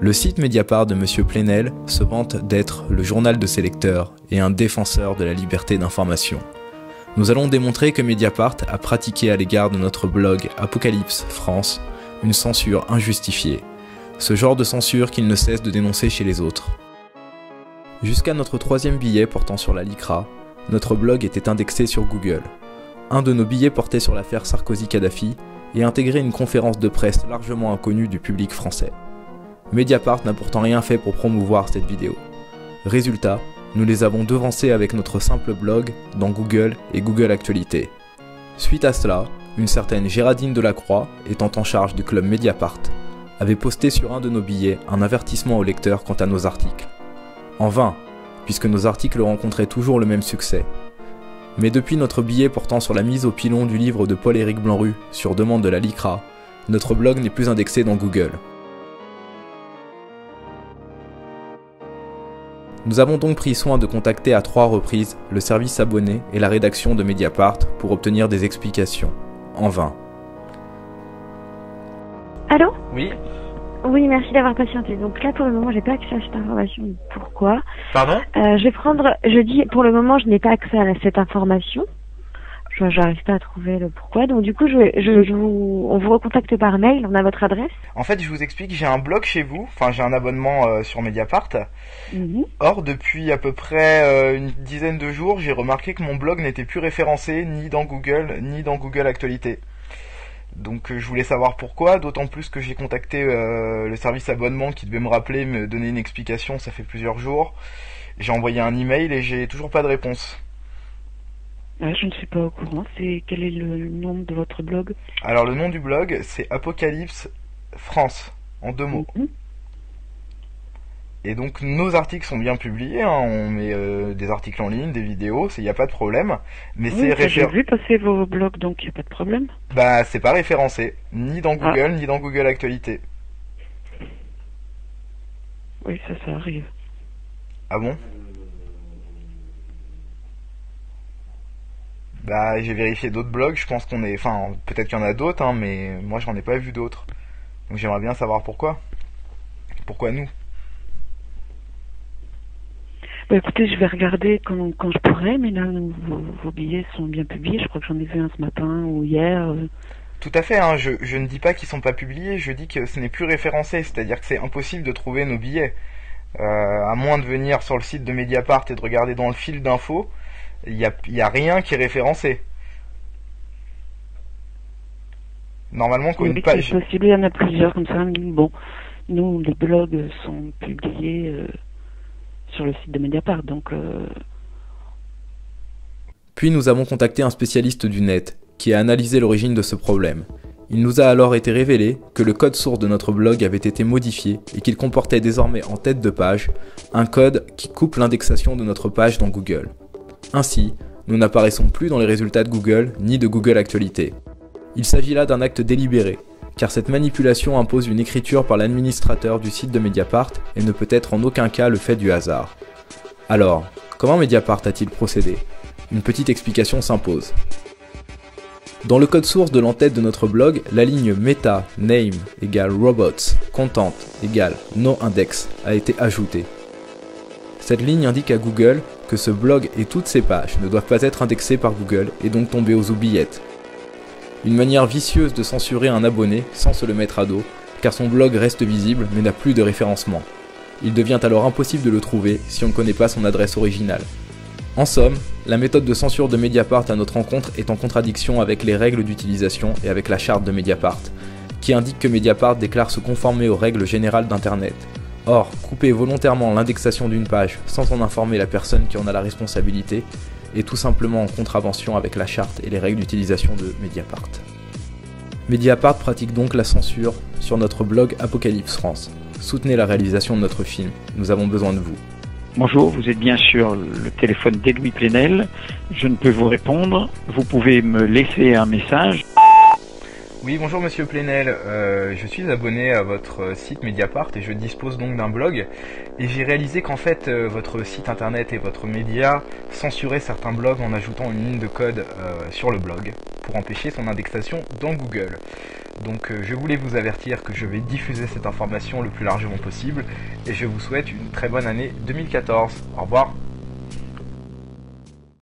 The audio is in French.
Le site Mediapart de Monsieur Plenel se vante d'être le journal de ses lecteurs et un défenseur de la liberté d'information. Nous allons démontrer que Mediapart a pratiqué à l'égard de notre blog Apocalypse France une censure injustifiée, ce genre de censure qu'il ne cesse de dénoncer chez les autres. Jusqu'à notre troisième billet portant sur la LICRA, notre blog était indexé sur Google. Un de nos billets portait sur l'affaire Sarkozy-Kadhafi et intégrait une conférence de presse largement inconnue du public français. Mediapart n'a pourtant rien fait pour promouvoir cette vidéo. Résultat, nous les avons devancés avec notre simple blog dans Google et Google Actualités. Suite à cela, une certaine Géraldine Delacroix, étant en charge du club Mediapart, avait posté sur un de nos billets un avertissement au lecteur quant à nos articles. En vain, puisque nos articles rencontraient toujours le même succès. Mais depuis notre billet portant sur la mise au pilon du livre de Paul-Éric Blanru sur demande de la LICRA, notre blog n'est plus indexé dans Google. Nous avons donc pris soin de contacter à 3 reprises le service abonné et la rédaction de Mediapart pour obtenir des explications. En vain. Allô ? Oui. Oui, merci d'avoir patienté. Donc là, pour le moment, j'ai pas accès à cette information. Pourquoi ? Pardon ? Je dis, pour le moment, je n'ai pas accès à cette information. J'arrive pas à trouver le pourquoi. Donc du coup, on vous recontacte par mail. On a votre adresse. En fait, je vous explique, j'ai un blog chez vous. Enfin, j'ai un abonnement sur Mediapart. Or, depuis à peu près une dizaine de jours, j'ai remarqué que mon blog n'était plus référencé ni dans Google, ni dans Google Actualités. Donc je voulais savoir pourquoi, d'autant plus que j'ai contacté le service abonnement qui devait me rappeler, me donner une explication, ça fait plusieurs jours. J'ai envoyé un email et j'ai toujours pas de réponse. Je ne suis pas au courant. Quel est le nom de votre blog ? Alors le nom du blog, c'est Apocalypse France, en 2 mots. Et donc nos articles sont bien publiés, hein, on met des articles en ligne, des vidéos, il n'y a pas de problème. Mais oui, j'ai vu passer vos blogs, donc il n'y a pas de problème. Bah c'est pas référencé, ni dans Google, ni dans Google Actualités. Oui, ça arrive. Ah bon ? Bah j'ai vérifié d'autres blogs, je pense qu'on est... Enfin, peut-être qu'il y en a d'autres, hein, mais moi j'en ai pas vu d'autres. Donc j'aimerais bien savoir pourquoi. Pourquoi nous ? Bah écoutez, je vais regarder quand je pourrai, mais là, vos billets sont bien publiés. Je crois que j'en ai vu un ce matin ou hier. Tout à fait, hein, je ne dis pas qu'ils sont pas publiés, je dis que ce n'est plus référencé, c'est-à-dire que c'est impossible de trouver nos billets. À moins de venir sur le site de Mediapart et de regarder dans le fil d'infos, il y a rien qui est référencé. Normalement, quand une page... C'est possible, il y en a plusieurs comme ça. Bon, nous, les blogs sont publiés sur le site de Mediapart, donc... Puis nous avons contacté un spécialiste du net, qui a analysé l'origine de ce problème. Il nous a alors été révélé que le code source de notre blog avait été modifié et qu'il comportait désormais en tête de page un code qui coupe l'indexation de notre page dans Google. Ainsi, nous n'apparaissons plus dans les résultats de Google ni de Google Actualités. Il s'agit là d'un acte délibéré, car cette manipulation impose une écriture par l'administrateur du site de Mediapart et ne peut être en aucun cas le fait du hasard. Alors, comment Mediapart a-t-il procédé ? Une petite explication s'impose. Dans le code source de l'entête de notre blog, la ligne meta name égale robots content égale no index a été ajoutée. Cette ligne indique à Google que ce blog et toutes ses pages ne doivent pas être indexées par Google et donc tomber aux oubliettes. Une manière vicieuse de censurer un abonné sans se le mettre à dos, car son blog reste visible mais n'a plus de référencement. Il devient alors impossible de le trouver si on ne connaît pas son adresse originale. En somme, la méthode de censure de Mediapart à notre rencontre est en contradiction avec les règles d'utilisation et avec la charte de Mediapart, qui indique que Mediapart déclare se conformer aux règles générales d'Internet. Or, couper volontairement l'indexation d'une page sans en informer la personne qui en a la responsabilité est tout simplement en contravention avec la charte et les règles d'utilisation de Mediapart. Mediapart pratique donc la censure sur notre blog Apocalypse France. Soutenez la réalisation de notre film, nous avons besoin de vous. Bonjour, vous êtes bien sur le téléphone d'Edoui Plenel. Je ne peux vous répondre. Vous pouvez me laisser un message. Oui, bonjour Monsieur Plenel, je suis abonné à votre site Mediapart et je dispose donc d'un blog. Et j'ai réalisé qu'en fait, votre site internet et votre média censuraient certains blogs en ajoutant une ligne de code sur le blog pour empêcher son indexation dans Google. Donc je voulais vous avertir que je vais diffuser cette information le plus largement possible et je vous souhaite une très bonne année 2014. Au revoir.